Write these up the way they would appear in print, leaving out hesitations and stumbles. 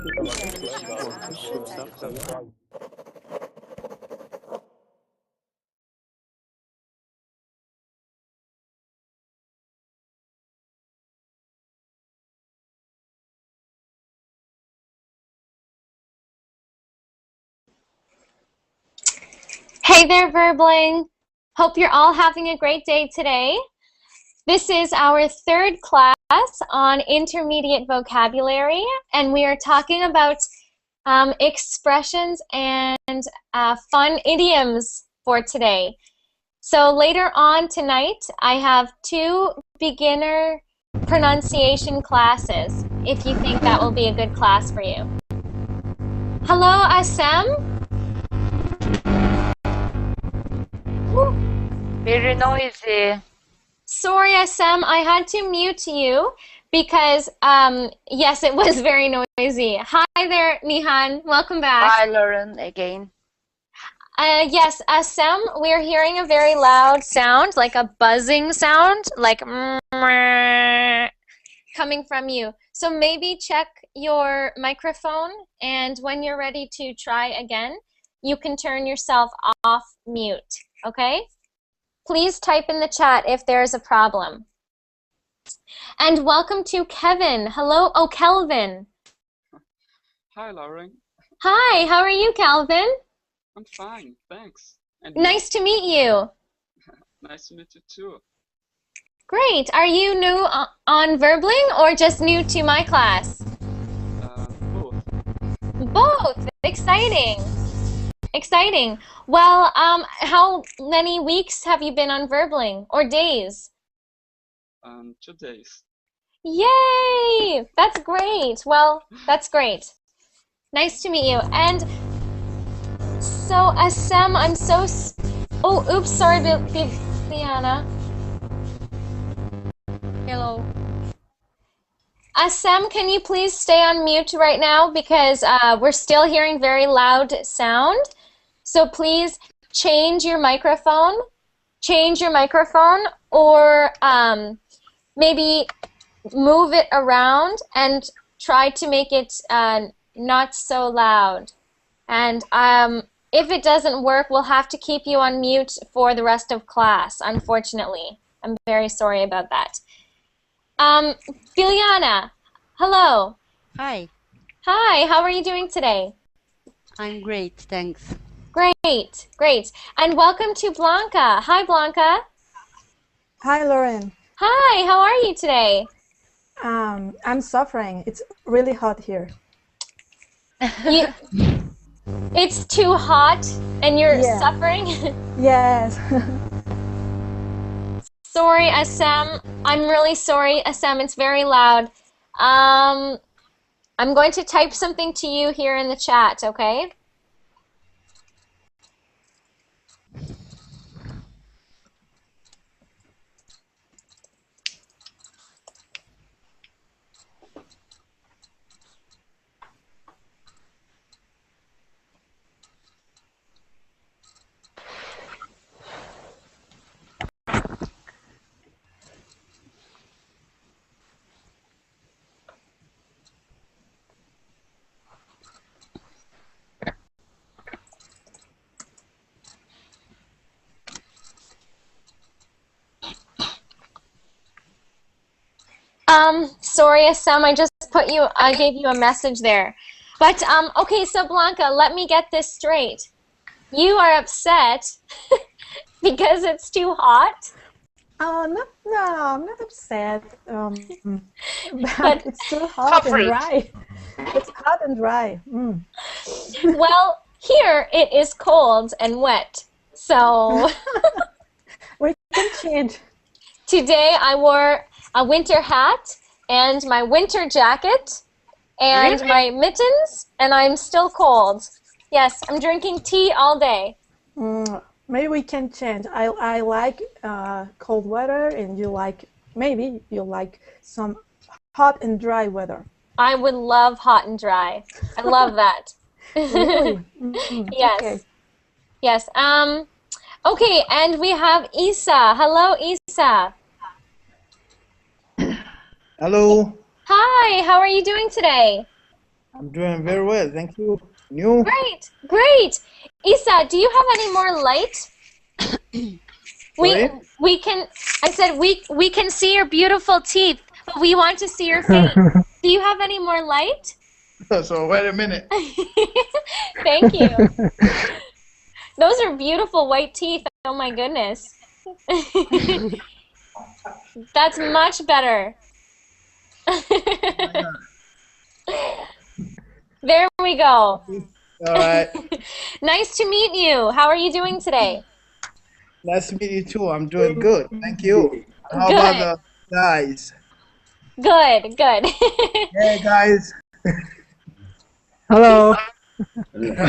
Hey there, Verbling. Hope you're all having a great day today. This is our third class on intermediate vocabulary, and we are talking about expressions and fun idioms for today. So later on tonight, I have 2 beginner pronunciation classes, if you think that will be a good class for you. Hello, Asem. Very noisy. Sorry, Asem, I had to mute you because, yes, it was very noisy. Hi there, Nihan. Welcome back. Hi, Lauren, again. Yes, Asem, we're hearing a very loud sound, like a buzzing sound, like coming from you. So maybe check your microphone, and when you're ready to try again, you can turn yourself off mute, okay? Please type in the chat if there's a problem. And welcome to Kevin. Hello. Oh, Kelvin. Hi, Lauren. Hi, how are you, Kelvin? I'm fine, thanks. And Nice to meet you. nice to meet you too. Great. Are you new on Verbling or just new to my class? Both. Both. Exciting. Exciting. Well, how many weeks have you been on Verbling or days? 2 days. Yay! That's great. Well, that's great. Nice to meet you. And so, Asem, I'm so... Oh, oops, sorry, Bibiana. Hello. Asem, can you please stay on mute right now because we're still hearing very loud sound. So please change your microphone or maybe move it around and try to make it not so loud. And if it doesn't work, we'll have to keep you on mute for the rest of class, unfortunately. I'm very sorry about that. Biljana, hello. Hi, Hi, how are you doing today? I'm great, thanks. Great, great. And welcome to Blanca. Hi, Blanca. Hi, Lauren. Hi, how are you today? I'm suffering. It's really hot here. It's too hot and you're Yeah. suffering? Yes. Sorry, Assam. I'm really sorry, Assam. It's very loud. I'm going to type something to you here in the chat, okay? Sorry, Assam, I gave you a message there. But, okay, so Blanca, let me get this straight. You are upset because it's too hot? Oh, no, I'm not upset. But it's too hot and Cover it. dry. It's hot and dry. well, here it is cold and wet. So We can change. today I wore a winter hat and my winter jacket and Really? my mittens, and I'm still cold. Yes, I'm drinking tea all day. Maybe we can change. I like cold weather, and maybe you like some hot and dry weather. I would love hot and dry. I love that. Really? Yes. Okay. Yes. Okay, and we have Isa. Hello, Isa. Hello, Hi, how are you doing today? I'm doing very well, thank you. And you? Great, great. Isa, do you have any more light? We Sorry? we can. I said we can see your beautiful teeth, but we want to see your face. Do you have any more light? So wait a minute. Thank you. Those are beautiful white teeth. Oh my goodness. That's much better. There we go. All right. Nice to meet you. How are you doing today? Nice to meet you too. I'm doing good, thank you. How about Good. the guys? Good, good. Hey guys. Hello.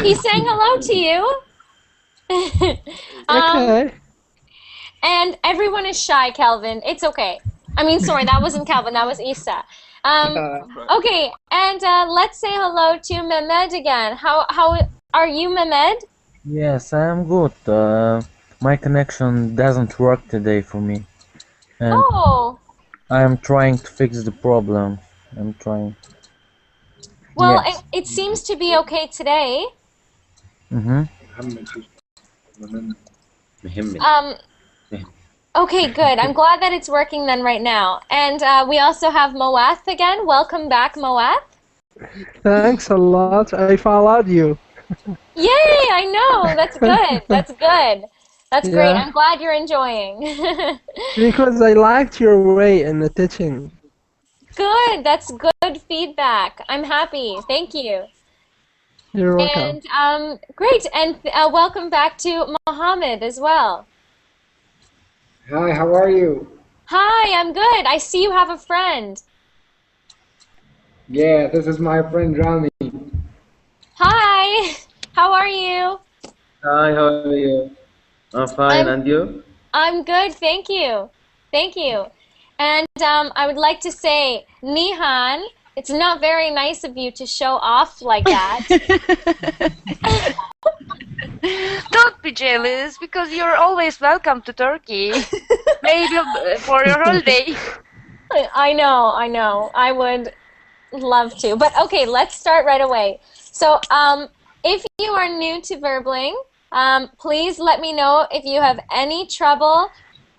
He's saying hello to you. Okay. And everyone is shy, Calvin. It's okay. I mean, sorry, that wasn't Calvin, that was Isa. Okay, and let's say hello to Mehmed again. How are you, Mehmed? Yes, I am good. My connection doesn't work today for me, and Oh, I am trying to fix the problem. I'm trying. well, Yes. it seems to be okay today. Okay, good. I'm glad that it's working then right now. And we also have Moath again. Welcome back, Moath. Thanks a lot. I followed you. Yay, I know. That's good. That's good. That's great. Yeah. I'm glad you're enjoying. Because I liked your way in the teaching. Good. That's good feedback. I'm happy. Thank you. You're welcome. And great. And welcome back to Mohammed as well. Hi, how are you? Hi, I'm good. I see you have a friend. Yeah, this is my friend Rami. Hi. How are you? Hi, how are you? I'm fine, I'm and you? I'm good, thank you. Thank you. And I would like to say, Nihan, it's not very nice of you to show off like that. Don't be jealous because you're always welcome to Turkey. Maybe for your holiday. I know. I would love to. But okay, let's start right away. So, if you are new to Verbling, please let me know if you have any trouble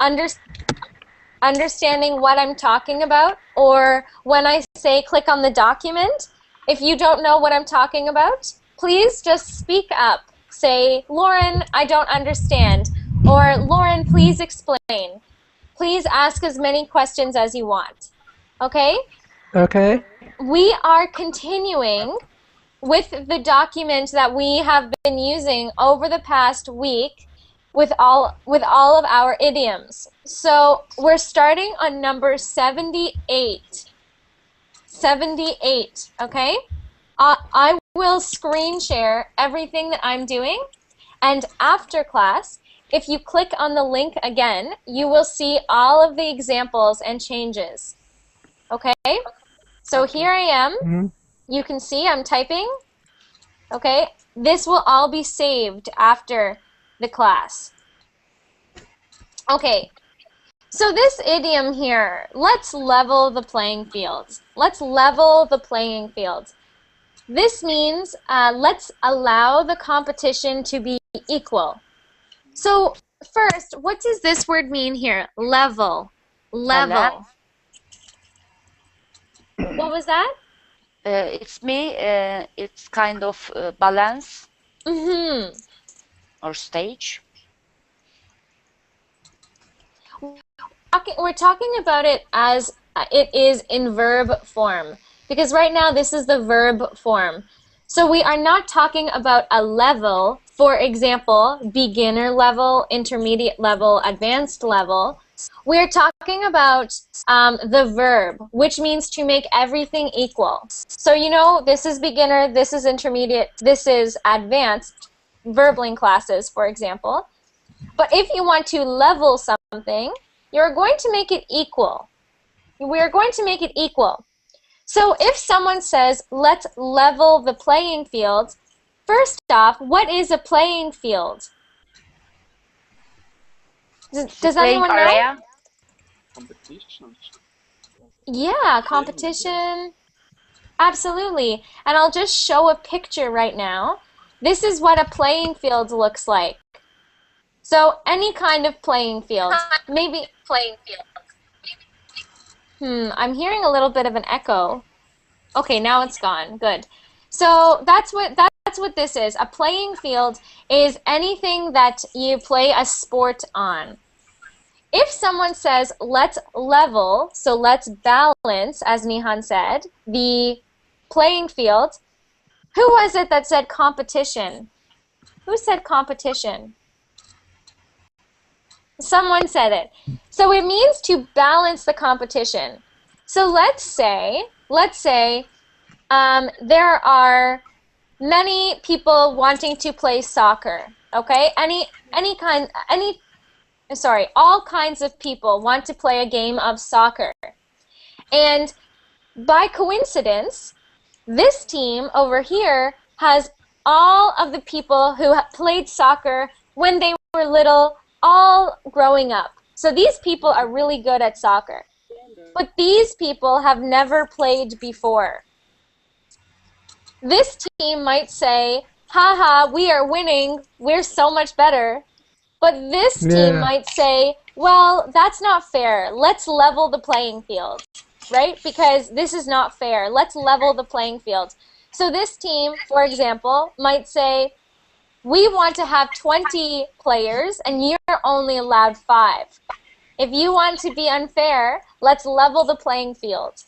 understanding what I'm talking about, or when I say click on the document. If you don't know what I'm talking about, please just speak up. Say, Lauren, I don't understand, or Lauren, please explain. Please ask as many questions as you want. Okay? Okay. We are continuing with the document that we have been using over the past week with all of our idioms. So we're starting on number 78. 78, okay? I will screen share everything that I'm doing, and after class, if you click on the link again, you will see all of the examples and changes. Okay? So here I am. Mhm. You can see I'm typing. Okay? This will all be saved after the class. Okay. So this idiom here, let's level the playing field. Let's level the playing field. This means let's allow the competition to be equal. So first, what does this word mean here? Level. Level. What was that? It's me. It's kind of balance Mm-hmm. or stage. Okay, we're talking about it as it is in verb form, because right now this is the verb form. So we are not talking about a level, for example, beginner level, intermediate level, advanced level. We're talking about the verb, which means to make everything equal. So you know, this is beginner, this is intermediate, this is advanced, verbling classes, for example. But if you want to level something, you're going to make it equal. We are going to make it equal. So if someone says, let's level the playing field, first off, what is a playing field? Does Playing anyone know? Competition. Yeah, competition. Absolutely. And I'll just show a picture right now. This is what a playing field looks like. So any kind of playing field. Maybe I'm hearing a little bit of an echo. Okay, now it's gone. Good. So that's what this is. A playing field is anything that you play a sport on. If someone says, let's level, so let's balance, as Nihan said, the playing field, who was it that said competition? Who said competition? Someone said it. So it means to balance the competition. So let's say there are many people wanting to play soccer. Okay, all kinds of people want to play a game of soccer. And by coincidence, this team over here has all of the people who played soccer when they were little, all growing up. So these people are really good at soccer. But these people have never played before. This team might say, haha, we are winning, we're so much better. But this team might say, well, that's not fair. Let's level the playing field, right? Because this is not fair. Let's level the playing field. So this team, for example, might say, we want to have 20 players and you're only allowed 5. If you want to be unfair, let's level the playing field.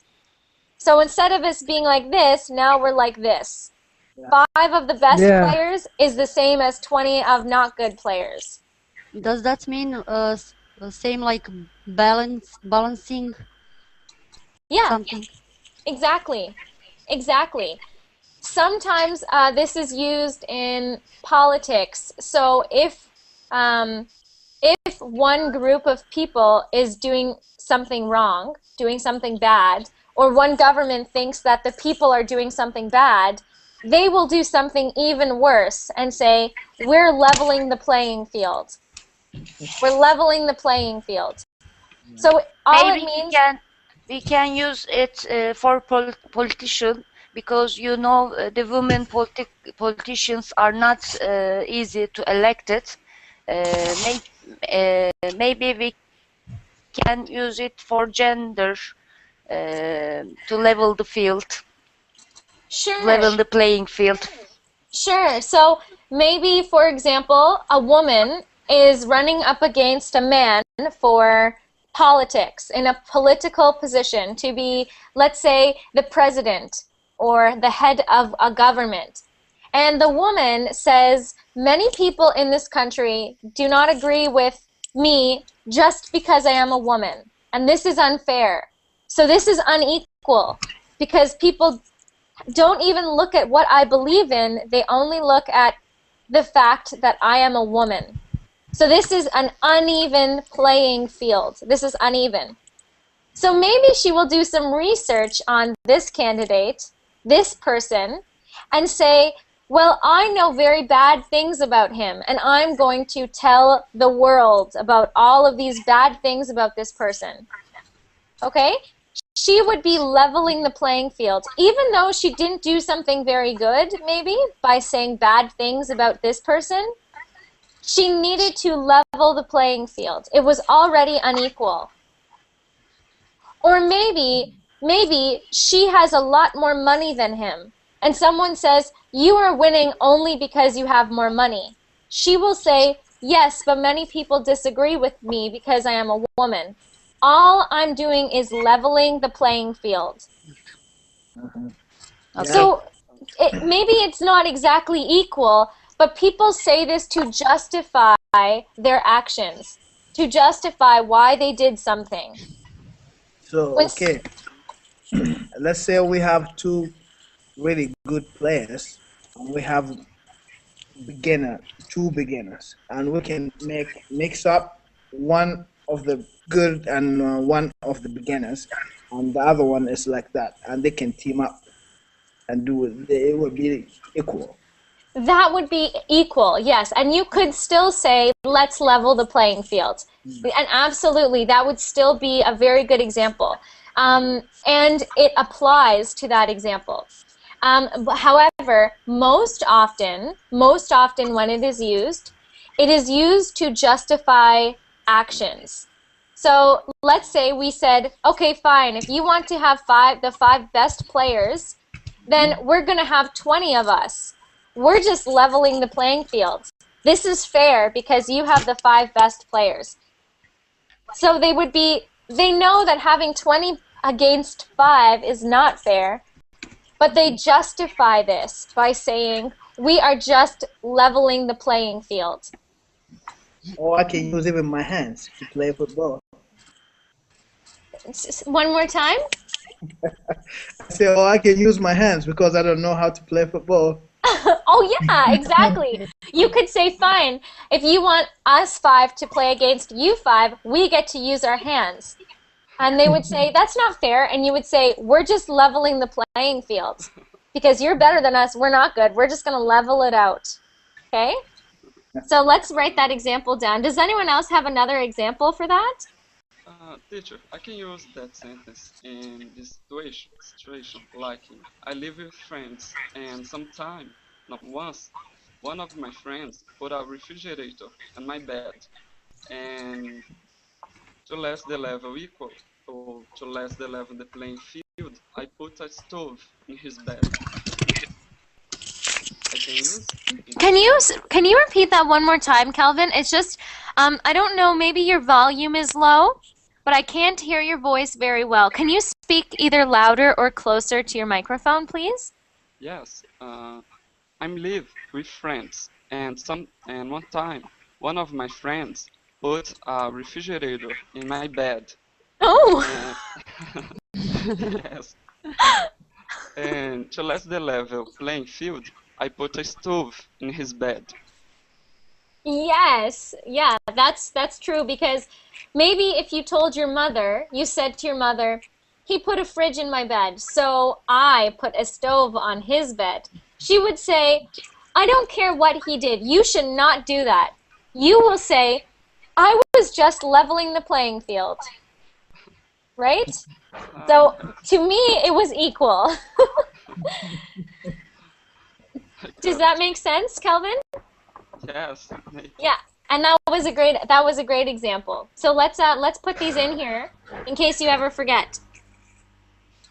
So instead of us being like this, now we're like this. 5 of the best players is the same as 20 of not good players. Does that mean same like balancing? Yeah, something? Exactly. Sometimes this is used in politics. So if one group of people is doing something wrong, doing something bad, or one government thinks that the people are doing something bad, they will do something even worse and say, we're leveling the playing field. We're leveling the playing field. So all Maybe it means... we can use it for politician, because the women politicians are not easy to elect it. Maybe we can use it for gender to level the field. Sure. Level the playing field. Sure. So maybe, for example, a woman is running up against a man for politics, in a political position, to be, let's say, the president or the head of a government. And the woman says, many people in this country do not agree with me just because I am a woman. And this is unfair. So this is unequal, because people don't even look at what I believe in. They only look at the fact that I am a woman. So this is an uneven playing field. This is uneven. So maybe she will do some research on this candidate, this person, and say, well, I know very bad things about him, and I'm going to tell the world about all of these bad things about this person. Okay? She would be leveling the playing field, even though she didn't do something very good, maybe, by saying bad things about this person. She needed to level the playing field. It was already unequal. Or maybe she has a lot more money than him, and someone says, you are winning only because you have more money. She will say, yes, but many people disagree with me because I am a woman. All I'm doing is leveling the playing field. Okay. So maybe it's not exactly equal, but people say this to justify their actions, to justify why they did something. So, okay, let's say we have 2 really good players, and we have 2 beginners, and we can mix up one of the good and one of the beginners, and the other one is like that, and they can team up and do it. It would be equal. That would be equal, yes. And you could still say, let's level the playing field. And absolutely, that would still be a very good example. and it applies to that example. However, most often when it is used to justify actions. So let's say we said, okay, fine, if you want to have the five best players, then we're going to have 20 of us. We're just leveling the playing field. This is fair because you have the 5 best players. So they know that having 20 against 5 is not fair, but they justify this by saying, we are just leveling the playing field. Or I can use even my hands to play football. One more time? I say, oh, I can use my hands because I don't know how to play football. Oh yeah, exactly. You could say, fine, if you want us 5 to play against you 5, we get to use our hands. And they would say, that's not fair. And you would say, we're just leveling the playing field. Because you're better than us, we're not good. We're just going to level it out. Okay? So let's write that example down. Does anyone else have another example for that? Teacher, I can use that sentence in this situation like I live with friends and sometime, not once, one of my friends put a refrigerator on my bed, and to let the level equal, or to let the level the playing field, I put a stove in his bed. I can use? Can you repeat that one more time, Calvin? It's just, I don't know, maybe your volume is low, but I can't hear your voice very well. Can you speak either louder or closer to your microphone, please? Yes, I'm live with friends, and one time, one of my friends put a refrigerator in my bed. Oh! Yes. And to let the level playing field, I put a stove in his bed. Yes, yeah, that's true, because maybe if you told your mother, you said to your mother, he put a fridge in my bed, so I put a stove on his bed. She would say, I don't care what he did, you should not do that. You will say, I was just leveling the playing field. Right? So to me, it was equal. Does that make sense, Kelvin? Yes. Yeah, and that was a great example. So let's put these in here in case you ever forget.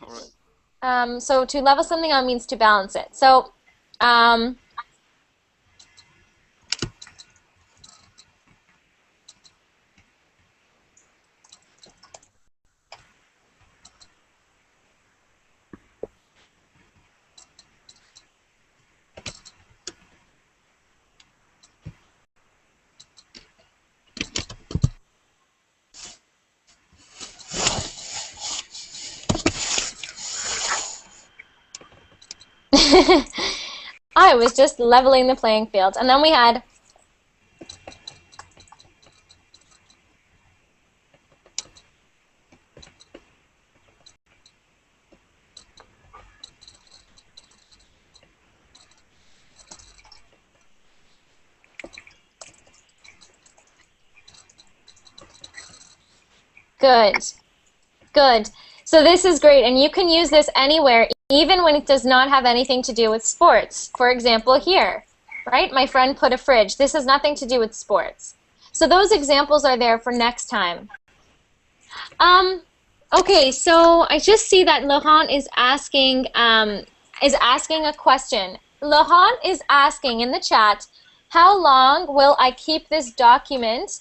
All right. So to level something out means to balance it. So I was just leveling the playing field. And then we had good. Good. So this is great, and you can use this anywhere, even when it does not have anything to do with sports. For example, here, right? My friend put a fridge. This has nothing to do with sports. So those examples are there for next time. Okay, so I just see that Laurent is asking a question. Laurent is asking in the chat, how long will I keep this document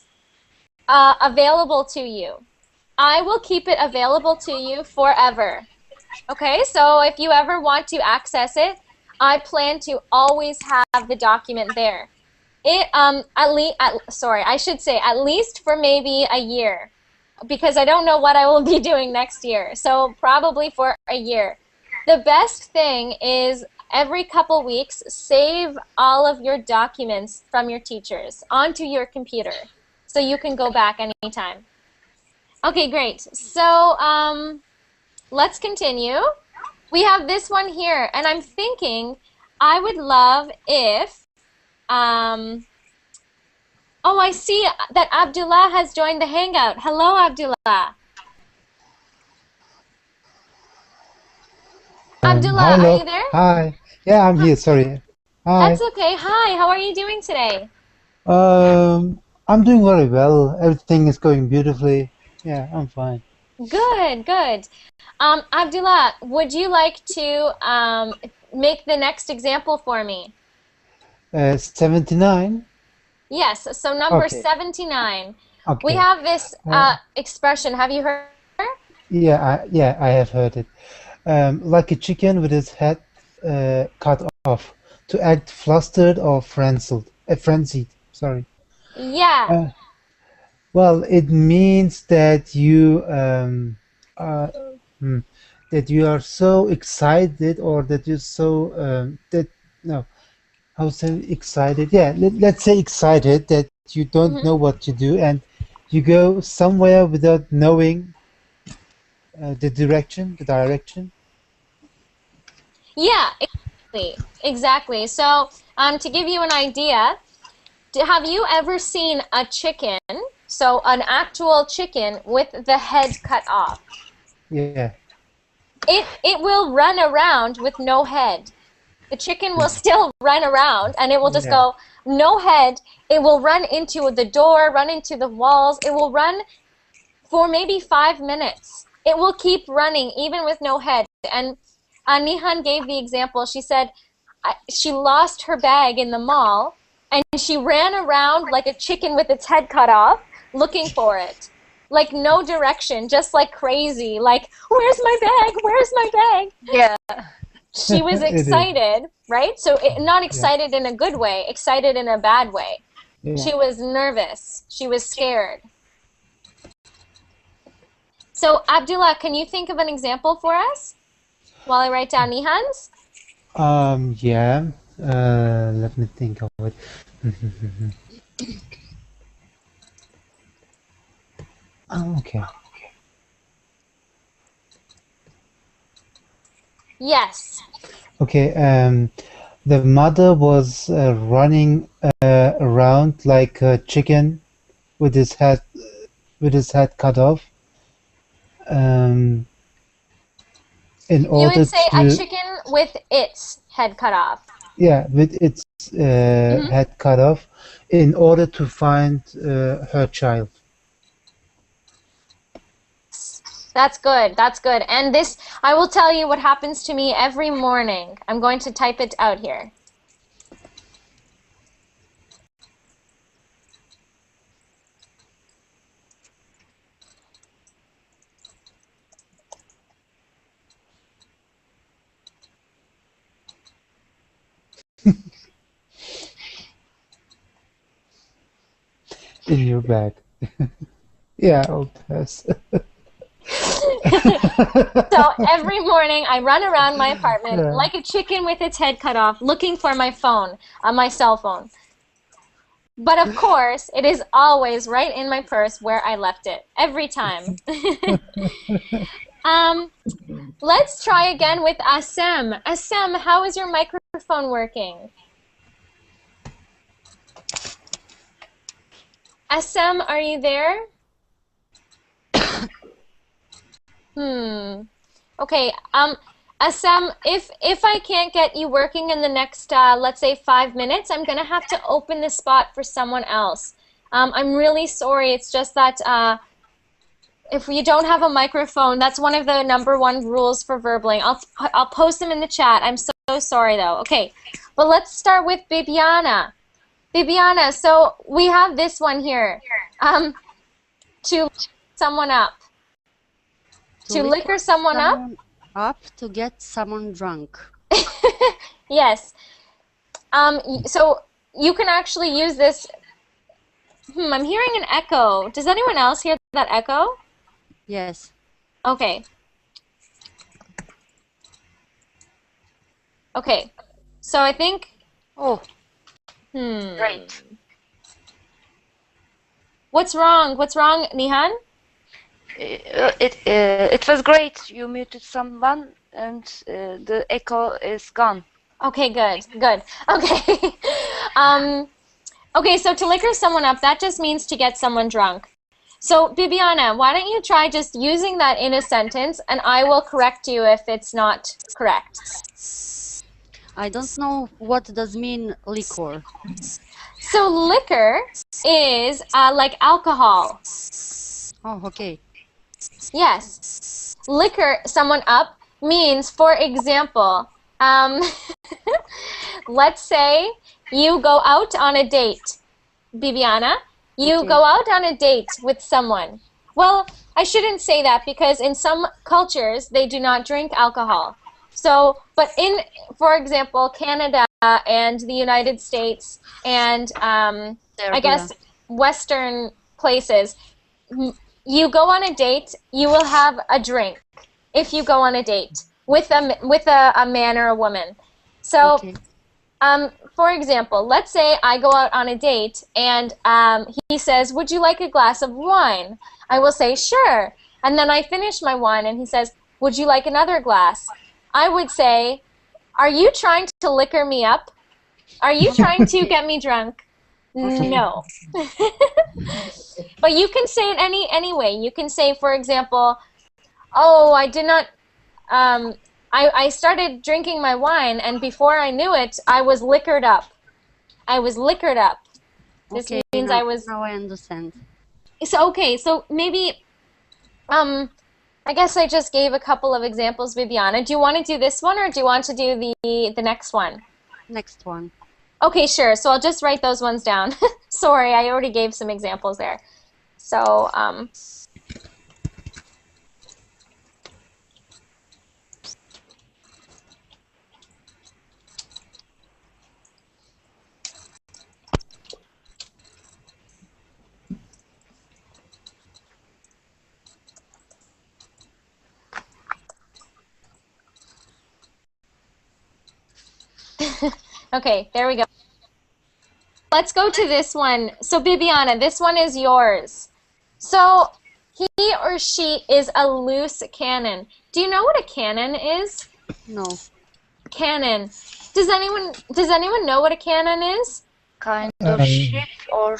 available to you? I will keep it available to you forever. Okay, so if you ever want to access it, I plan to always have the document there. I should say at least for maybe a year, because I don't know what I will be doing next year. So probably for a year. The best thing is every couple weeks, save all of your documents from your teachers onto your computer, so you can go back anytime. Okay, great. So let's continue. We have this one here, and I'm thinking I would love if, oh, I see that Abdullah has joined the Hangout. Hello, Abdullah. Abdullah, are Hello. you there? Hi. Yeah, I'm here. Sorry. That's Hi. okay. Hi, how are you doing today? I'm doing very well. Everything is going beautifully. Yeah, I'm fine. Good, good. Abdullah, would you like to make the next example for me? 79. Yes, so number Okay. 79. We Okay. have this Uh, expression. Have you heard? yeah, I have heard it. Like a chicken with its head cut off, to act flustered or frenzied. Sorry. Yeah, Uh, well, it means that uh, hmm, that you are so excited, or that you're so that no. How say excited? Yeah, let's say excited that you don't hmm know what to do, and you go somewhere without knowing the direction. yeah, exactly. So, to give you an idea, have you ever seen a chicken, so an actual chicken with the head cut off? Yeah, It will run around with no head. The chicken will still run around and it will just yeah, go, no head. It will run into the door, run into the walls. It will run for maybe 5 minutes. It will keep running even with no head. And Nihan gave the example. She said she lost her bag in the mall and she ran around like a chicken with its head cut off looking for it. Like no direction, just like crazy. Like, where's my bag? Where's my bag? Yeah. She was it is. excited, right? So not Yeah, excited in a good way, excited in a bad way. yeah. She was nervous. She was scared. So Abdullah, can you think of an example for us while I write down Nihan's? Yeah. Let me think of it. Okay. Yes. Okay. The mother was running around like a chicken with his head cut off. Um, in You would order say a to chicken with its head cut off. Yeah, with its hmm head cut off, in order to find her child. That's good. That's good. And this, I will tell you what happens to me every morning. I'm going to type it out here. In your bag. Yeah, I'll pass. So every morning I run around my apartment Yeah. like a chicken with its head cut off, looking for my phone on my cell phone. But of course, it is always right in my purse where I left it, every time. um, let's try again with Asem. Asem, how is your microphone working? Asem, are you there? Okay. Asem, if I can't get you working in the next, let's say 5 minutes, I'm gonna have to open the spot for someone else. I'm really sorry. It's just that if you don't have a microphone, that's one of the #1 rules for Verbling. I'll post them in the chat. I'm so sorry though. Okay, but let's start with Bibiana. Bibiana, so we have this one here. To lick someone up. To liquor someone up? Someone up to get someone drunk. Yes. So you can actually use this. I'm hearing an echo. Does anyone else hear that echo? Yes. Okay. Okay. So I think. Oh, great. What's wrong? What's wrong, Nihan? It was great. You muted someone, and the echo is gone. Okay, good, good. Okay. Okay, so to liquor someone up, that just means to get someone drunk. So, Bibiana, why don't you try just using that in a sentence, and I will correct you if it's not correct. I don't know what does mean liquor. So, liquor is like alcohol. Oh, okay. Yes. Liquor someone up means, for example, let's say you go out on a date, Bibiana. You Okay. go out on a date with someone. Well, I shouldn't say that because in some cultures they do not drink alcohol. So, but in, for example, Canada and the United States and I guess Western places, you go on a date, you will have a drink if you go on a date with a man or a woman. So, Okay. for example, let's say I go out on a date and he says, "Would you like a glass of wine?" I will say, "Sure." And then I finish my wine and he says, "Would you like another glass?" I would say, "Are you trying to liquor me up? Are you trying to get me drunk?" Okay. No. But you can say it any way. You can say, for example, "Oh, I did not I started drinking my wine, and before I knew it, I was liquored up. I was liquored up." This Okay, means now, I was... now I understand. So, okay, so maybe, I guess I just gave a couple of examples, Viviana. Do you want to do this one, or do you want to do the next one? Next one. Okay, sure. So I'll just write those ones down. Sorry, I already gave some examples there. So, okay, there we go. Let's go to this one. So, Bibiana, this one is yours. So, he or she is a loose cannon. Do you know what a cannon is? No. Cannon. Does anyone know what a cannon is? Kind of ship or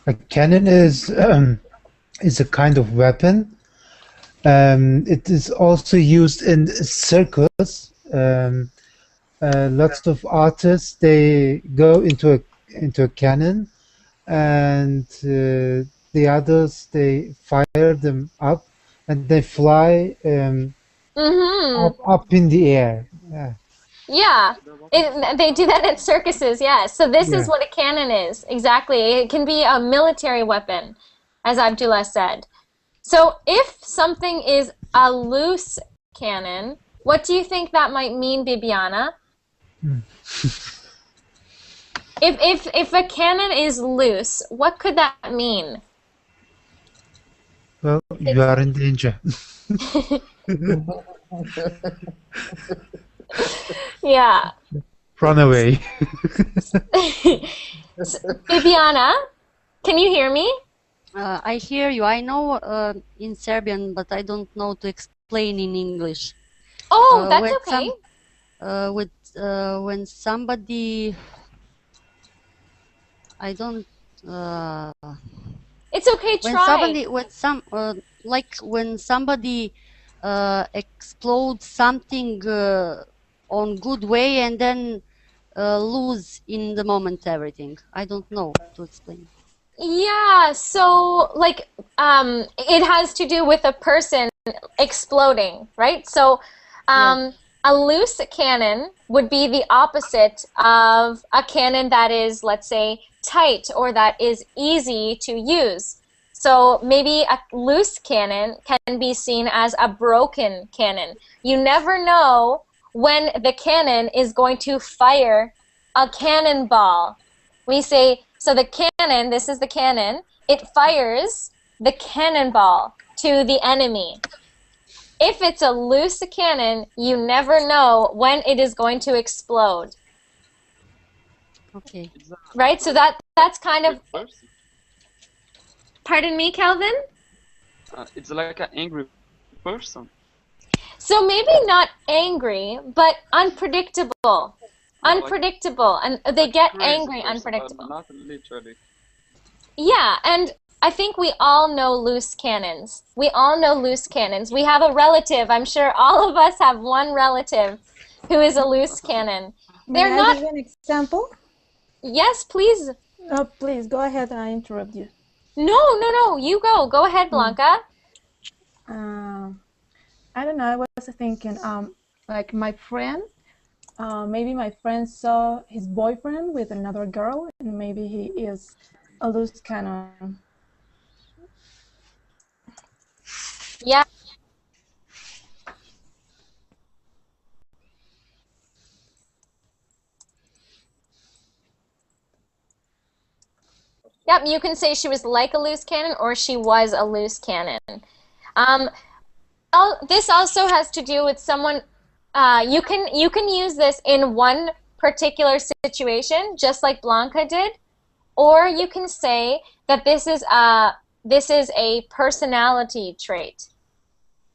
A cannon is a kind of weapon. It is also used in circus. Lots of artists, they go into a cannon, and the others, they fire them up, and they fly up in the air. Yeah. Yeah, they do that at circuses, yes. So this is Yeah. what a cannon is, exactly. It can be a military weapon, as Abdullah said. So if something is a loose cannon, what do you think that might mean, Bibiana? If a cannon is loose, what could that mean? Well, you are in danger. Yeah. Run away. Bibiana, can you hear me? I hear you. I know in Serbian, but I don't know to explain in English. Oh, that's okay. When somebody, I don't. It's okay. Try. When somebody explodes something on good way and then lose in the moment everything. I don't know to explain. Yeah, so like it has to do with a person exploding, right? So a loose cannon would be the opposite of a cannon that is, let's say, tight or that is easy to use. So maybe a loose cannon can be seen as a broken cannon. You never know when the cannon is going to fire a cannonball. We say, so the cannon, this is the cannon, it fires the cannonball to the enemy. If it's a loose cannon, you never know when it is going to explode. Okay. Right? So that's kind of... Pardon me, Calvin? It's like an angry person. So maybe not angry, but unpredictable. Unpredictable, and they get angry, unpredictable. Not literally. Yeah, and I think we all know loose cannons. We all know loose cannons. We have a relative. I'm sure all of us have one relative who is a loose cannon. May They're I not. give you an example? Yes, please. Please go ahead. I interrupt you. No. You go. Go ahead, Blanca. I don't know. I was thinking, like my friend. Maybe my friend saw his boyfriend with another girl, and maybe he is a loose cannon. Yeah. Yep, you can say she was like a loose cannon or she was a loose cannon. This also has to do with someone. You can use this in one particular situation, just like Blanca did, or you can say that this is a personality trait.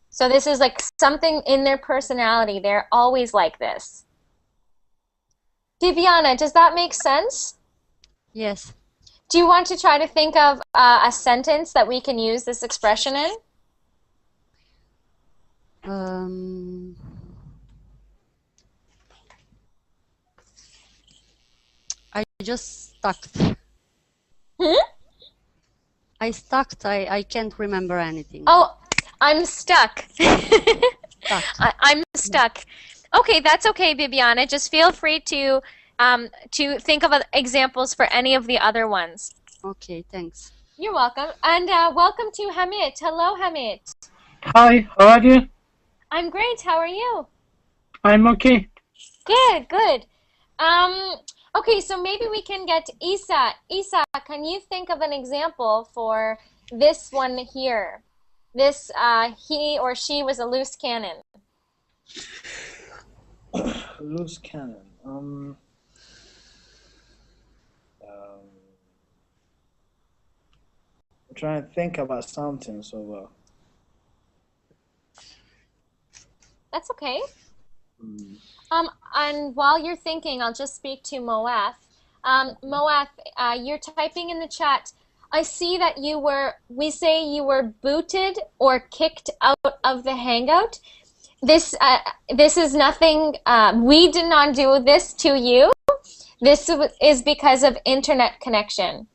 So this is like something in their personality. They're always like this. Viviana, does that make sense? Yes. Do you want to try to think of a sentence that we can use this expression in? I just stuck. Hmm? I stuck. I can't remember anything. Oh, I'm stuck. Stuck. I'm stuck. Okay, that's okay, Bibiana. Just feel free to think of examples for any of the other ones. Okay, thanks. You're welcome. And welcome to Hamid. Hello, Hamid. Hi, how are you? I'm great. How are you? I'm okay. Good. Okay, so maybe we can get Isa. Isa, can you think of an example for this one here? This, he or she was a loose cannon. Loose cannon. I'm trying to think about something. So. That's okay. And while you're thinking, I'll just speak to Moaf. Moaf, you're typing in the chat. I see that we say you were booted or kicked out of the Hangout. This is nothing, we did not do this to you. This is because of internet connection.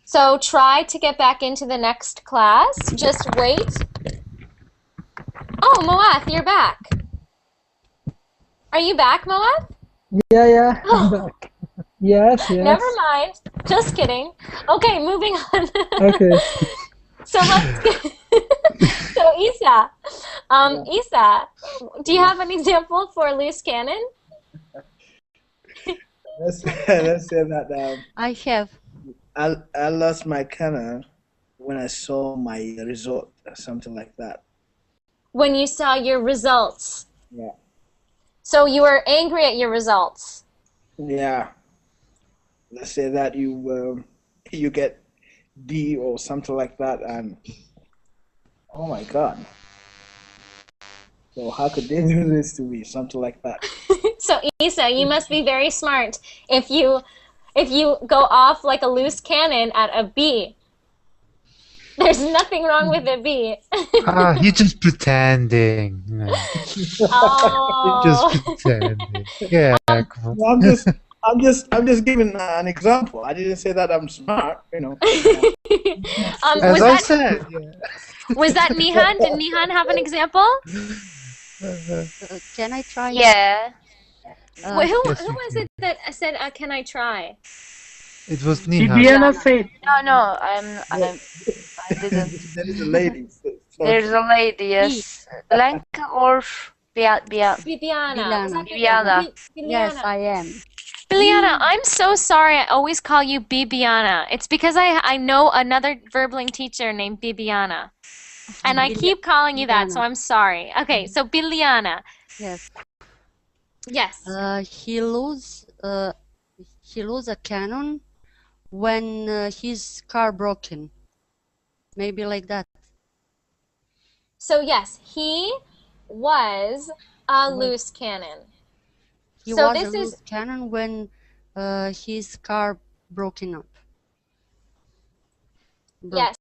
So try to get back into the next class. Just wait. Oh, Moaf, you're back. Are you back, Moab? Yeah, I'm back. Yes. Never mind. Just kidding. Okay, moving on. Okay. So let's get so Isa. Isa, do you have an example for a loose cannon? Let's say that I have. I lost my cannon when I saw my result or something like that. When you saw your results. Yeah. So you were angry at your results. Yeah. Let's say that you get D or something like that, and oh my God. So how could they do this to me? Something like that. So Isa, you must be very smart if you go off like a loose cannon at a B. There's nothing wrong with a B. You're just pretending. No. Oh. You're just pretending. Yeah, come on. No, I'm just giving an example. I didn't say that I'm smart, you know. As I said. Yeah. Was that Nihan? Did Nihan have an example? Can I try? Yeah. Who was it that said, "Can I try"? It was Nihan. Viviana said. No, I didn't. There is a lady. There's a lady, yes. Blanca or Bibiana. Bibiana. Yes, I am. Bibiana, I'm so sorry. I always call you Bibiana. It's because I know another verbling teacher named Bibiana. And I keep calling you that, so I'm sorry. Okay, so Bibiana. Yes. Yes. He lose a cannon when his car broken. Maybe like that. So yes, he was a loose cannon. He So was this a loose cannon when his car broken up. Yes.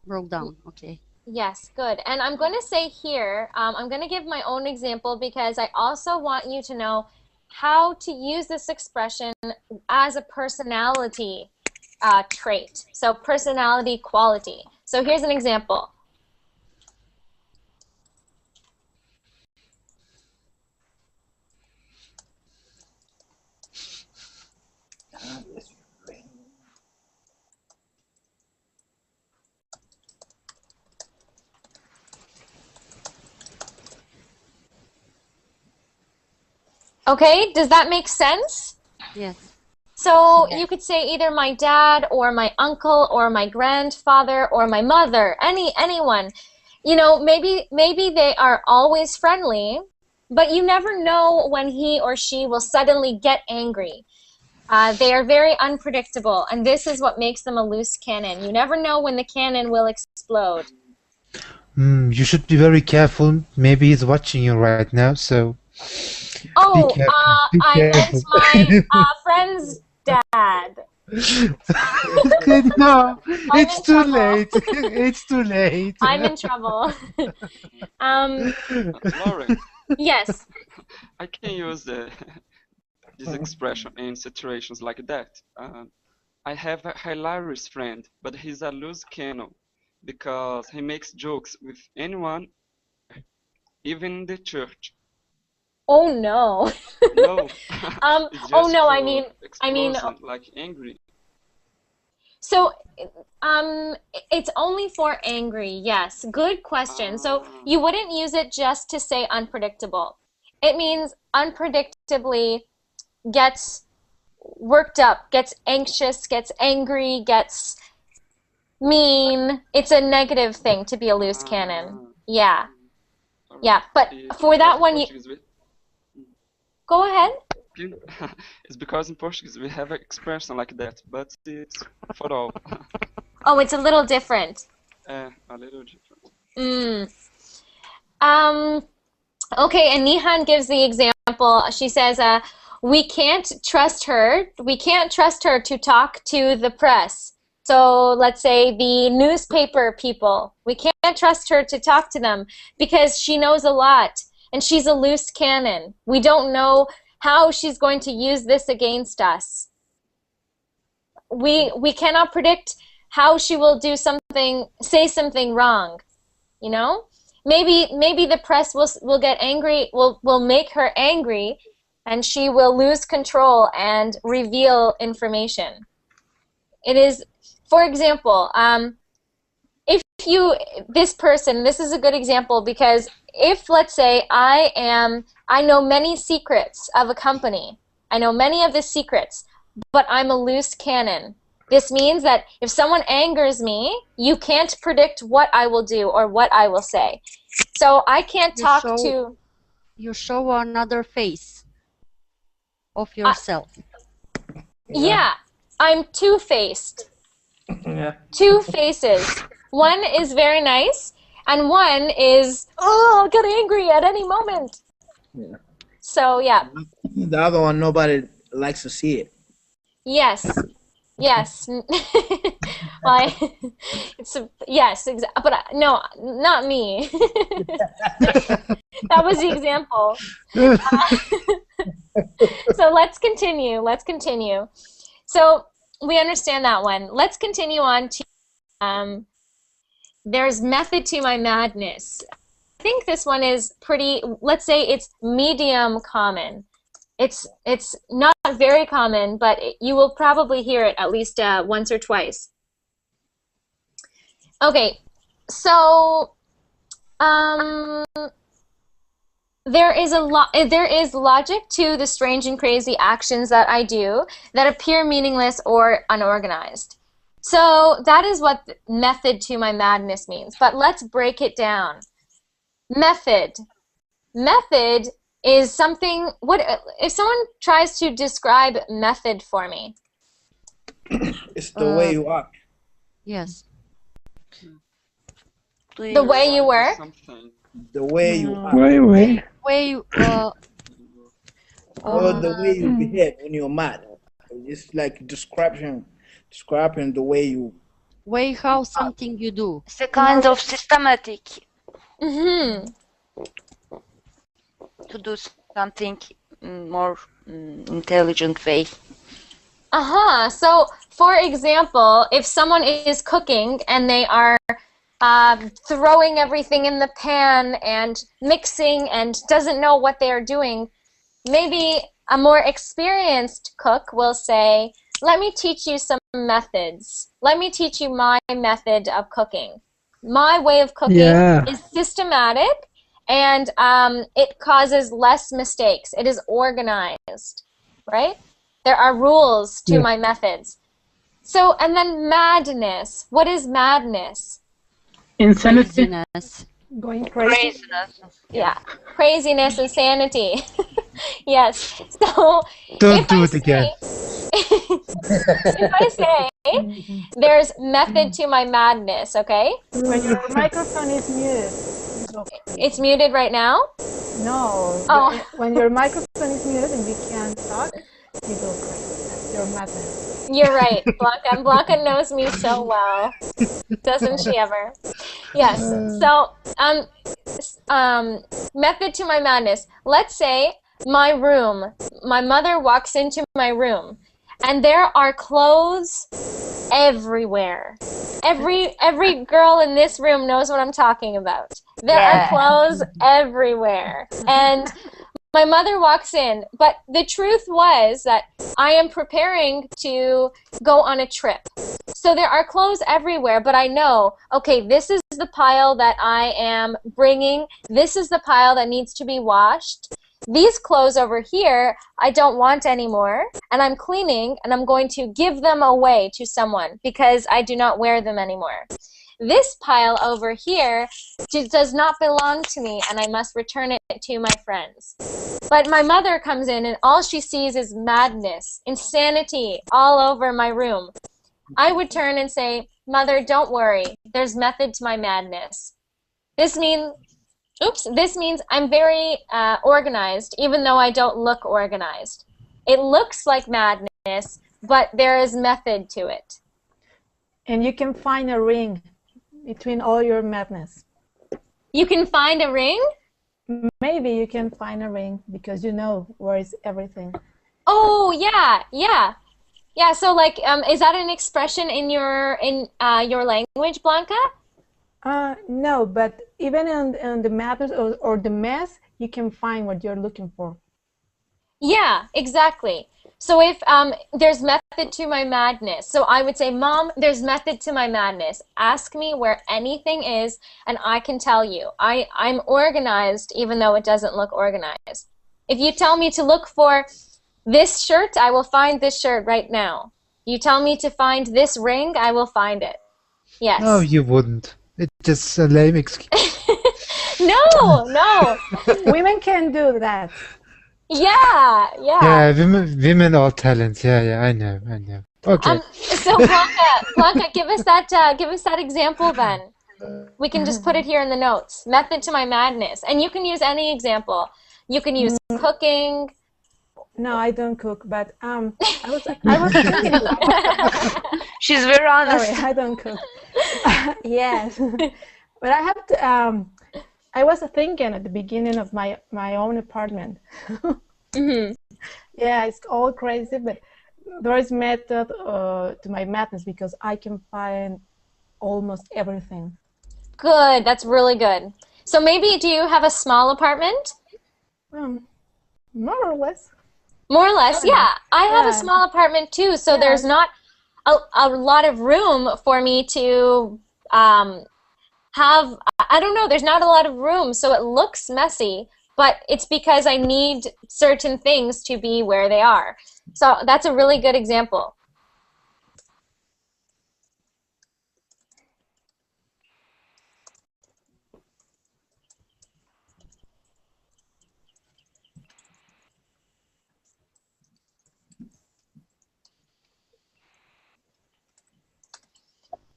Broke down. Okay. Yes, good. And I'm going to say here, I'm going to give my own example because I also want you to know how to use this expression as a personality trait. So personality quality. So here's an example. Okay, does that make sense? Yes. So you could say either my dad or my uncle or my grandfather or my mother, anyone. You know, maybe they are always friendly, but you never know when he or she will suddenly get angry. They are very unpredictable, and this is what makes them a loose cannon. You never know when the cannon will explode. You should be very careful. Maybe he's watching you right now, so Oh, be careful. Be I meant careful. my friend's dad. No, I'm it's in too trouble. late. It's too late. I'm in trouble. Lauren, Yes. I can use this expression in situations like that. I have a hilarious friend, but he's a loose cannon because he makes jokes with anyone, even in the church. Oh no. No, it's Oh just no, for I mean, explosion, like angry. so it's only for angry. Yes. Good question. So you wouldn't use it just to say unpredictable. It means unpredictably gets worked up, gets anxious, gets angry, gets mean. It's a negative thing to be a loose cannon. Yeah. Yeah, but for that one, you go ahead. It's because in Portuguese we have an expression like that, but it's for all. Oh, it's a little different. A little different. Okay, and Nihan gives the example. She says, we can't trust her. We can't trust her to talk to the press. So let's say the newspaper people. We can't trust her to talk to them because she knows a lot and she's a loose cannon. We don't know how she's going to use this against us. We cannot predict how she will do something, say something wrong, you know? Maybe the press will get angry, will make her angry, and she will lose control and reveal information. It is, for example, if this person, this is a good example because if, let's say, I know many secrets of a company, I know many of the secrets, but I'm a loose cannon. This means that if someone angers me, you can't predict what I will do or what I will say. So I can't talk to... You show another face of yourself. Yeah, I'm two-faced. Yeah. Two faces. One is very nice, and one is, oh, I'll get angry at any moment. Yeah. So, yeah. The other one, nobody likes to see it. Yes. Yes. Well, yes, but no, not me. That was the example. So let's continue. Let's continue. So we understand that one. Let's continue on to there's method to my madness. I think this one is pretty, let's say it's medium common. It's not very common, but you will probably hear it at least once or twice. Okay, so there is logic to the strange and crazy actions that I do that appear meaningless or unorganized. So that is what method to my madness means. But let's break it down. Method. Method is something, what if someone tries to describe method for me? It's the way you act. Yes. The way you work? The way you act. Way you, or the way you behave when you're mad. It's like describing the way you way how something you do. It's a kind of systematic Mm-hmm. to do something more intelligent way. Uh-huh. So, for example, if someone is cooking and they are throwing everything in the pan and mixing and doesn't know what they are doing, maybe a more experienced cook will say, let me teach you some methods. Let me teach you my method of cooking. My way of cooking Yeah. is systematic and it causes less mistakes. It is organized, right? There are rules to Yeah. my methods. So, and then madness. What is madness? Insanity. Craziness. Going crazy. Craziness. Yeah, craziness, insanity. Yes. So Don't if do I it again. say, if I say there's method to my madness, okay? When your microphone is muted, it's okay. It's muted right now? No, Oh. when your microphone is muted and you can't talk, you go crazy. That's your madness. You're right, Blanca. Blanca knows me so well. Doesn't she ever? Yes. So, method to my madness. Let's say my room. My mother walks into my room, and there are clothes everywhere. Every girl in this room knows what I'm talking about. There are clothes everywhere, and my mother walks in, but the truth was that I am preparing to go on a trip. So there are clothes everywhere, but I know, okay, this is the pile that I am bringing. This is the pile that needs to be washed. These clothes over here, I don't want anymore, and I'm cleaning, and I'm going to give them away to someone because I do not wear them anymore. This pile over here does not belong to me, and I must return it to my friends. But my mother comes in, and all she sees is madness, insanity all over my room. I would turn and say, Mother, don't worry. There's method to my madness. This means I'm very organized, even though I don't look organized. It looks like madness, but there is method to it. And you can find a ring between all your madness. You can find a ring? Maybe you can find a ring because you know where is everything. Oh, yeah. So like, is that an expression in your language, Blanca? No, but even in the madness or the mess, you can find what you're looking for. Yeah, exactly. So if there's method to my madness, so I would say, Mom, there's method to my madness. Ask me where anything is, and I can tell you. I'm organized, even though it doesn't look organized. If you tell me to look for this shirt, I will find this shirt right now. You tell me to find this ring, I will find it. Yes. No, you wouldn't. It's just a lame excuse. No. Women can do that. Yeah. Yeah, women are talents. Yeah, I know. Okay. So Blanca, give us that example then. We can just put it here in the notes. Method to my madness, and you can use any example. You can use cooking. No, I don't cook, but I was thinking. She's very honest. Sorry, I don't cook. Yes, but I have to. I was thinking at the beginning of my own apartment. Mm-hmm. Yeah, it's all crazy, but there is method to my madness because I can find almost everything. Good, that's really good. So maybe, do you have a small apartment? More or less. More or less, yeah. I have a small apartment too, so there's not a lot of room for me to have, I don't know, there's not a lot of room, so it looks messy, but it's because I need certain things to be where they are. So that's a really good example.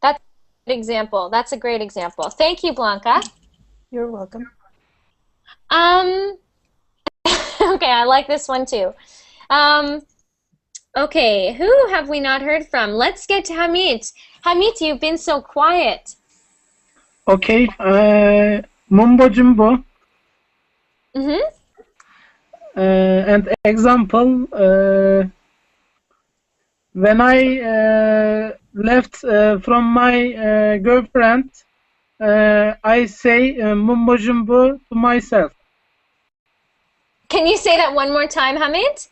That's a good example. That's a great example. Thank you, Blanca. You're welcome. Okay, I like this one too. Okay, who have we not heard from? Let's get to Hamid. Hamid, you've been so quiet. Okay. Mumbo jumbo. Mm-hmm. And example, when I left from my girlfriend, I say mumbo jumbo to myself. Can you say that one more time, Hamid?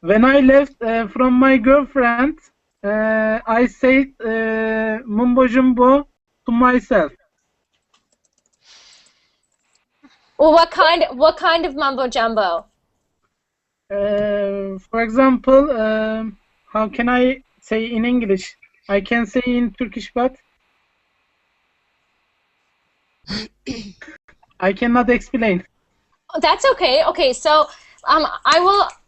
When I left from my girlfriend, I said mumbo jumbo to myself. Well, what kind of mumbo jumbo? For example, how can I say in English? I can say in Turkish, but I cannot explain. That's okay. Okay, so I'm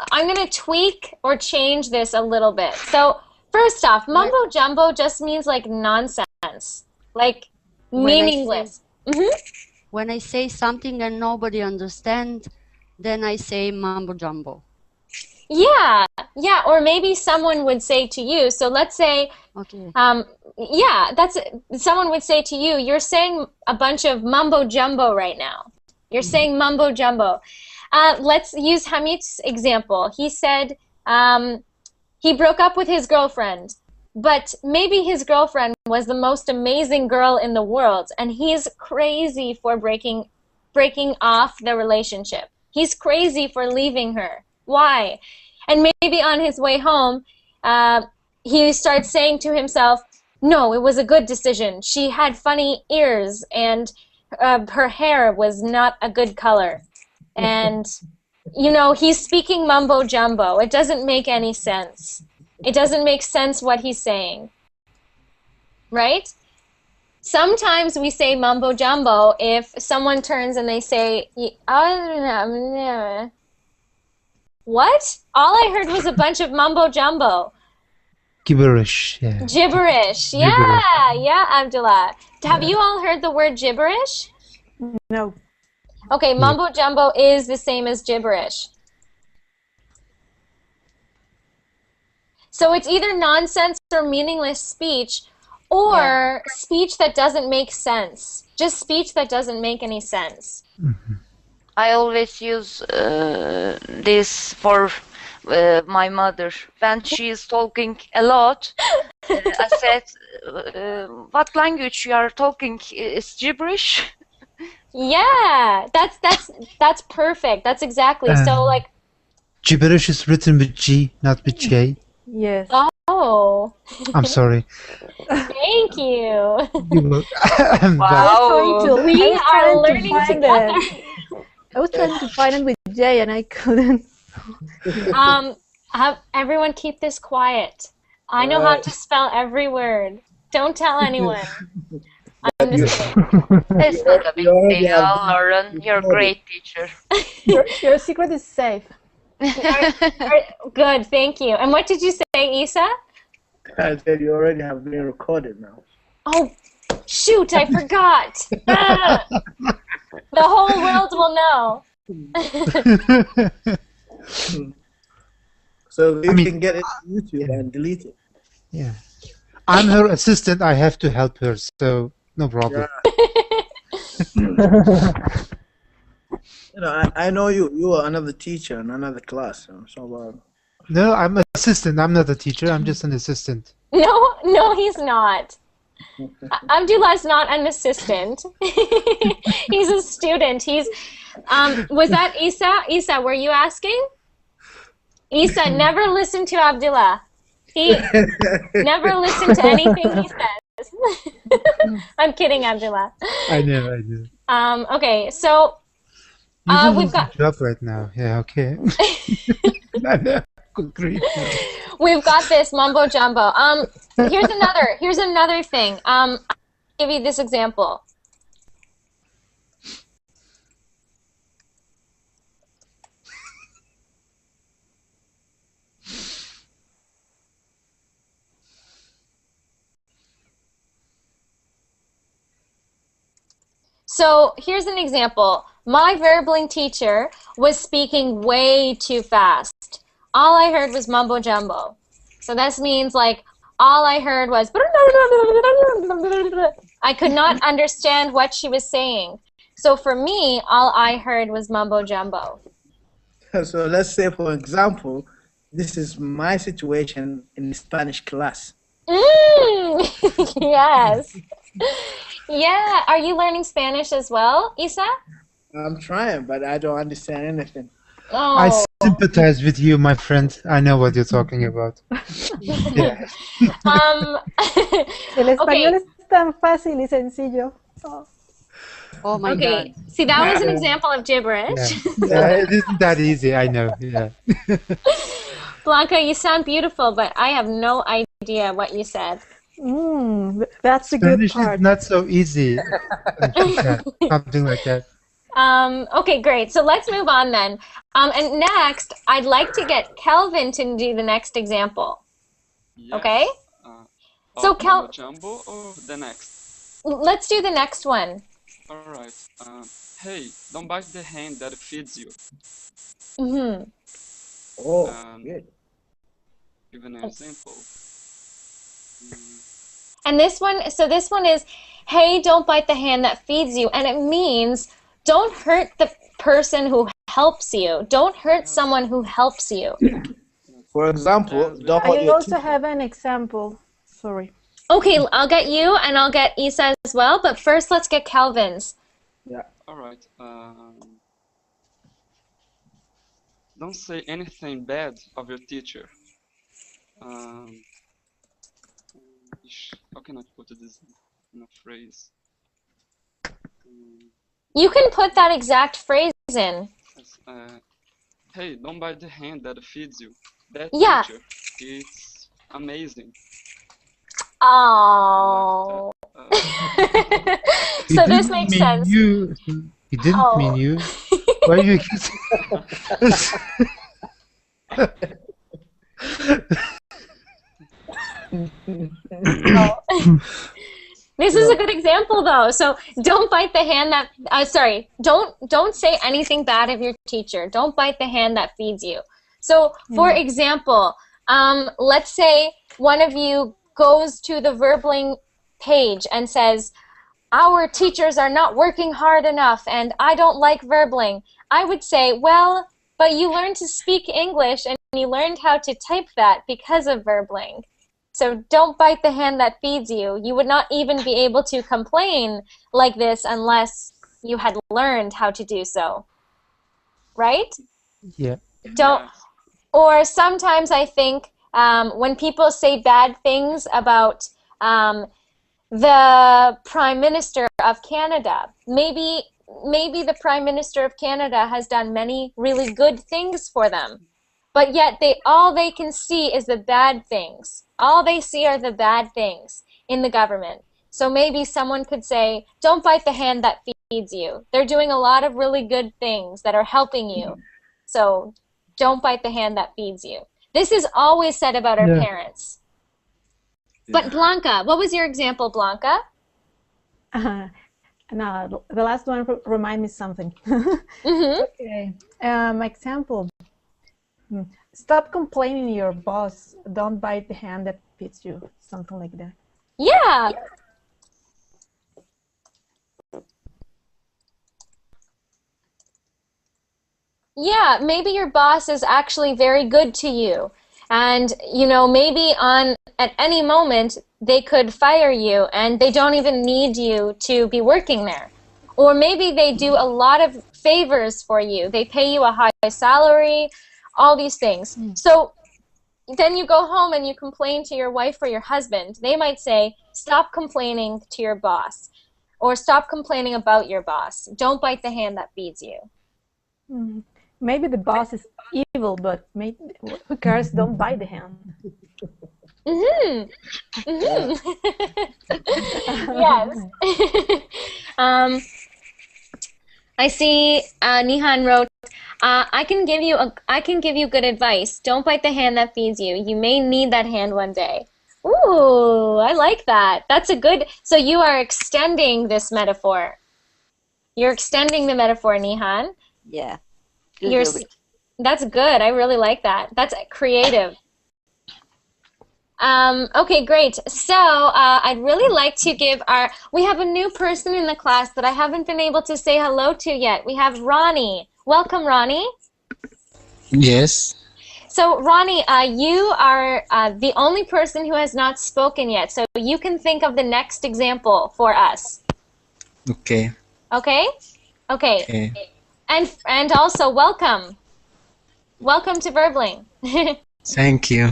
gonna tweak or change this a little bit. So first off, mumbo jumbo just means like nonsense, like meaningless. When I say something and nobody understands, then I say mumbo jumbo. Yeah, yeah, or maybe someone would say to you, so let's say, Okay. yeah, someone would say to you, you're saying a bunch of mumbo jumbo right now. You're saying mumbo jumbo. Let's use Hamid's example. He said he broke up with his girlfriend, but maybe his girlfriend was the most amazing girl in the world, and he's crazy for breaking off the relationship. He's crazy for leaving her. Why? And maybe on his way home, he starts saying to himself, no, it was a good decision. She had funny ears and her hair was not a good color. And, you know, he's speaking mumbo jumbo. It doesn't make any sense. It doesn't make sense what he's saying. Right? Sometimes we say mumbo jumbo if someone turns and they say, what? All I heard was a bunch of mumbo jumbo. Gibberish, yeah. Gibberish. Yeah, Gibberish. yeah, Abdullah. Have you all heard the word gibberish? No. Okay, mumbo jumbo is the same as gibberish. So it's either nonsense or meaningless speech, or speech that doesn't make sense. Just speech that doesn't make any sense. I always use this for my mother. When she is talking a lot, I said, what language you are talking is gibberish? Yeah, that's perfect. That's exactly. So like Gibberish is written with G, not with J. Yes. Oh. I'm sorry. Thank you. You will. Wow. We are learning together. I was trying to find it with J and I couldn't. Everyone keep this quiet. I know how to spell every word. Don't tell anyone. I'm just kidding. It's not a big deal, Lauren. You're a great teacher. Your secret is safe. Good, thank you. And what did you say, Isa? I said you already have been recorded now. Oh, shoot, I forgot. The whole world will know. So you can get it to YouTube and delete it. Yeah. I'm her assistant. I have to help her, so no problem. You know, I know you are another teacher in another class. So No, I'm an assistant. I'm not a teacher. I'm just an assistant. No, he's not. Abdullah's not an assistant. He's a student. Was that Isa? Isa, were you asking? Isa, never listen to Abdullah. He never listened to anything he says. I'm kidding, Abdullah. I know. Okay, so we've got job right now. Yeah, okay. Great. We've got this mumbo jumbo. Here's another thing. I'll give you this example. So here's an example. My verbling teacher was speaking way too fast. all I heard was mumbo jumbo. So this means like all I heard was I could not understand what she was saying. So for me, all I heard was mumbo jumbo. So let's say, for example, this is my situation in Spanish class. Yes. Yeah. Are you learning Spanish as well, Isa? I'm trying, but I don't understand anything. I Oh. sympathize with you, my friend. I know what you're talking about. Yeah. El español Okay. es tan fácil y sencillo. Oh. Oh my Okay. God. See, that was an Yeah. example of gibberish. Yeah, it isn't that easy, I know. Yeah. Blanca, you sound beautiful, but I have no idea what you said. That's the good Spanish part. is not so easy. Yeah, something like that. Okay, great. So let's move on then. And next, I'd like to get Kelvin to do the next example. Yes. Okay? So Mumbo jumbo or the next? Let's do the next one. All right. Hey, don't bite the hand that feeds you. Mm-hmm. Oh, good. Give an example. And this one is, hey, don't bite the hand that feeds you. And it means don't hurt the person who helps you. Don't hurt someone who helps you. For example, don't I hurt your also teacher. have an example. Sorry. Okay, I'll get you and I'll get Isa as well, but first let's get Kelvin's. Yeah. All right. Don't say anything bad of your teacher. How can I put this in a phrase? You can put that exact phrase in. Hey, don't bite the hand that feeds you. That Yeah. teacher, it's amazing. Oh. So this makes sense. You. He didn't mean you. Why are you kissing? This is a good example though. So don't bite the hand that don't say anything bad of your teacher. Don't bite the hand that feeds you. So for example, let's say one of you goes to the Verbling page and says, our teachers are not working hard enough and I don't like Verbling. I would say, well, but you learned to speak English and you learned how to type that because of Verbling. So don't bite the hand that feeds you. You would not even be able to complain like this unless you had learned how to do so. Right? Yeah. Don't. Or sometimes I think when people say bad things about the Prime Minister of Canada, maybe the Prime Minister of Canada has done many really good things for them, but yet all they can see is the bad things. All they see are the bad things in the government. So maybe someone could say, don't bite the hand that feeds you. They're doing a lot of really good things that are helping you. So don't bite the hand that feeds you. This is always said about our parents. But Blanca, what was your example, Blanca? No, the last one remind me something. Okay. My example. Stop complaining to your boss. Don't bite the hand that feeds you. Something like that. Yeah. Yeah, maybe your boss is actually very good to you. And, maybe at any moment they could fire you and they don't even need you to be working there. Or maybe they do a lot of favors for you. They pay you a high salary, all these things. So then you go home and you complain to your wife or your husband. They might say, stop complaining to your boss, or stop complaining about your boss. Don't bite the hand that feeds you. Maybe the boss is evil, but who cares? Don't bite the hand. Yes. I see Nihan wrote, I can give you good advice. Don't bite the hand that feeds you. You may need that hand one day. Ooh, I like that. That's a good, so you are extending this metaphor. You're extending the metaphor, Nihan. Yeah. You're, That's good. I really like that. That's creative. Okay, great. So, I'd really like to give we have a new person in the class that I haven't been able to say hello to yet. We have Ronnie. Welcome, Ronnie. Yes. So, Ronnie, you are the only person who has not spoken yet. So you can think of the next example for us. Okay. Okay? Okay. Okay. And also welcome. Welcome to Verbling. Thank you.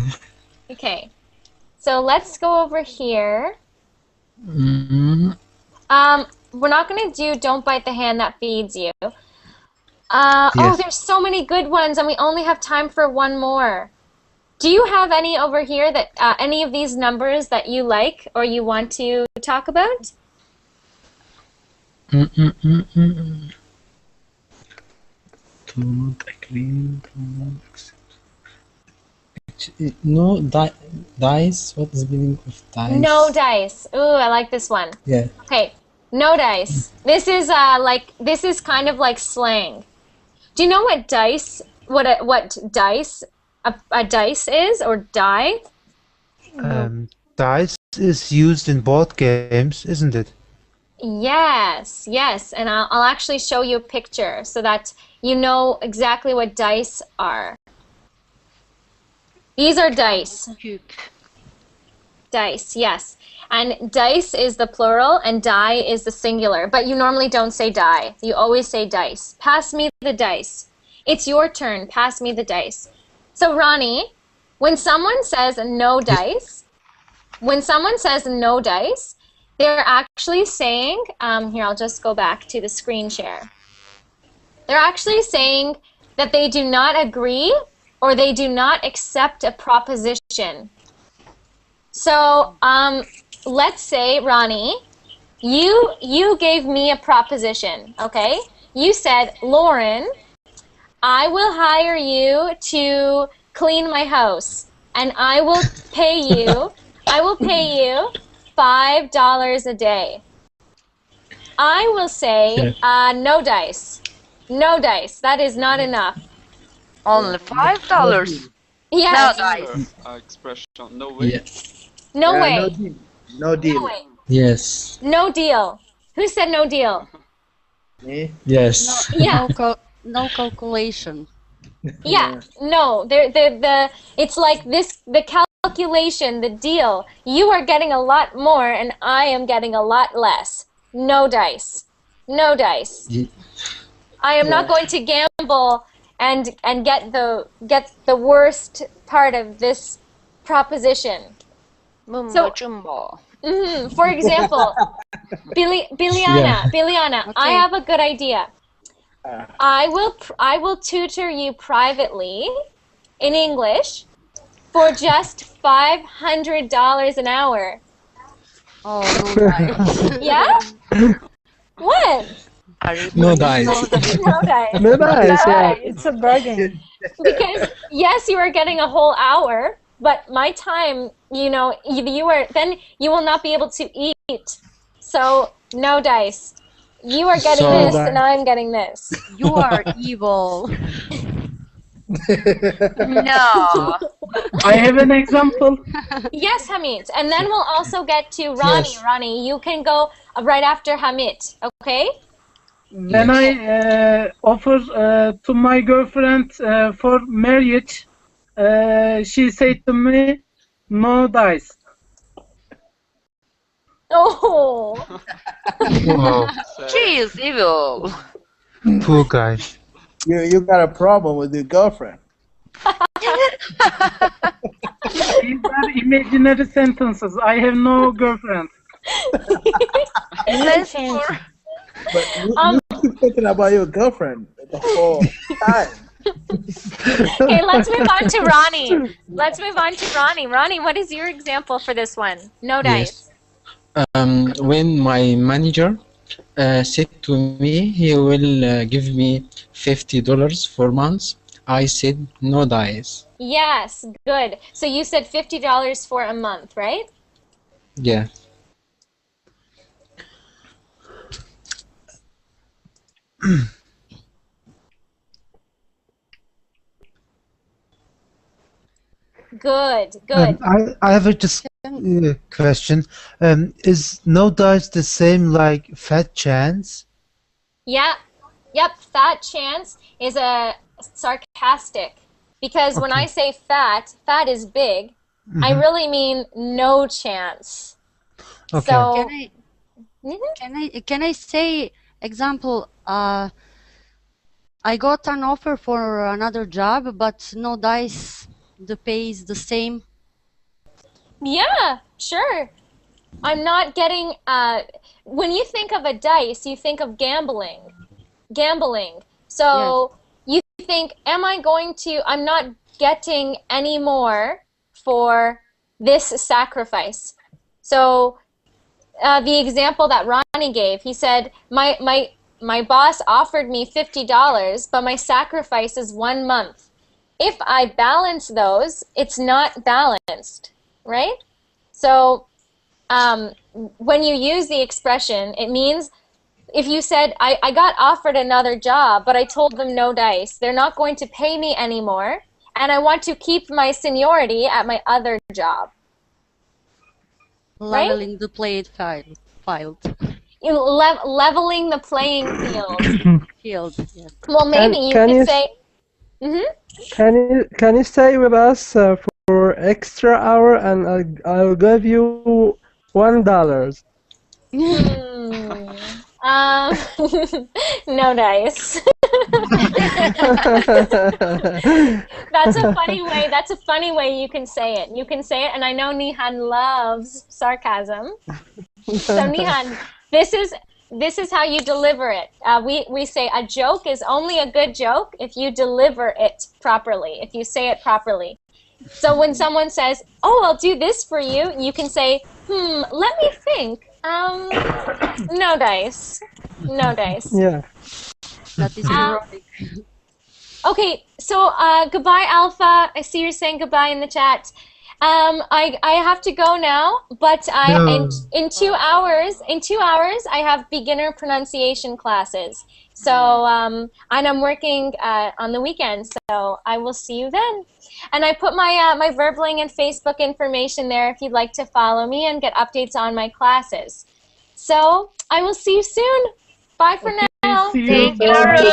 Okay. So let's go over here. Mm, We're not going to do Don't Bite the Hand That Feeds You. Oh, yes. there's so many good ones, and we only have time for one more. Do you have any over here that any of these numbers that you like or you want to talk about? Mm, mm, mm, mm, mm. Do not agree. Do not accept. No dice. What is the meaning of dice? No dice. Ooh, I like this one. Yeah. Okay, no dice. This is this is kind of like slang. Do you know what dice? What dice? A dice is or die? Dice is used in board games, isn't it? Yes, yes, and I'll actually show you a picture so that you know exactly what dice are. These are dice. Cube. Dice, yes. And dice is the plural and die is the singular, but you normally don't say die. You always say dice. Pass me the dice. It's your turn. Pass me the dice. So, Ronnie, when someone says no dice, they're actually saying, here, I'll just go back to the screen share. They're actually saying that they do not agree or they do not accept a proposition. So, let's say, Ronnie, you gave me a proposition, okay? You said, Lauren, I will hire you to clean my house, and I will pay you $5 a day. I will say, no dice. No dice. That is not enough. Only $5. Yes. No dice. Expression, no way. Yeah. No Yeah, way. no deal. No deal. No way. Yes. No deal. Who said no deal? Me? Yes. Yeah. No calculation. Yeah. No. It's like this, the calculation, the deal. You are getting a lot more and I am getting a lot less. No dice. No dice. Ye- I am not going to gamble and get the worst part of this proposition. Mumbo jumbo. For example, Biliana, Okay. I have a good idea. I will tutor you privately in English for just $500 an hour. Oh, no dice. Yeah? What? No dice. No dice. No dice, yeah. It's a bargain. Because yes, you are getting a whole hour, but my time, then you will not be able to eat. So no dice. You are getting So- this, and I'm getting this. You are evil. No. I have an example. Yes, Hamid. And then we'll also get to Ronnie. Yes. Ronnie, you can go right after Hamid, okay? When I offer to my girlfriend for marriage, she said to me, no dice. Oh. Wow, She is evil. poor guy. You got a problem with your girlfriend. These are imaginary sentences. I have no girlfriend. Let's for But you keep thinking about your girlfriend the whole time. Okay, let's move on to Ronnie. Let's move on to Ronnie. Ronnie, what is your example for this one? No dice. When my manager said to me he will give me $50 for months, I said no dice. Yes, good. So you said $50 for a month, right? Yeah. Good, good. I have a just question. Is no dice the same like fat chance? Yeah, yep, fat chance is a sarcastic because when I Okay. say fat, fat is big, I Mm-hmm. really mean no chance. Okay. Can So, I mhm. can I say example? I got an offer for another job, but no dice. The pay is the same. Yeah, sure. I'm not getting, when you think of a dice, you think of gambling. Yes. So you think, am I going to, I'm not getting any more for this sacrifice. So the example that Ronnie gave, he said, my boss offered me $50, but my sacrifice is 1 month. If I balance those, it's not balanced, right? So when you use the expression, it means if you said, I got offered another job, but I told them no dice, they're not going to pay me anymore, and I want to keep my seniority at my other job, right? Leveling the played field. Leveling the playing field. Field. Yes. Well, maybe you Can could you say, mm-hmm. can you stay with us for extra hour and I'll give you $1. Um, no dice. That's a funny way. That's a funny way you can say it. You can say it, and I know Nihan loves sarcasm. So Nihan, this is how you deliver it. We say a joke is only a good joke if you deliver it properly, if you say it properly. So when someone says, "Oh, I'll do this for you," you can say, let me think. No dice. No dice. Yeah. That is Um, ironic. okay, so goodbye, Alpha. I see you're saying goodbye in the chat. I have to go now, but No. in 2 hours I have beginner pronunciation classes. So and I'm working on the weekend, so I will see you then. And I put my Verbling and Facebook information there if you'd like to follow me and get updates on my classes. So I will see you soon. Bye for Okay, now. see you. Take Bye. care.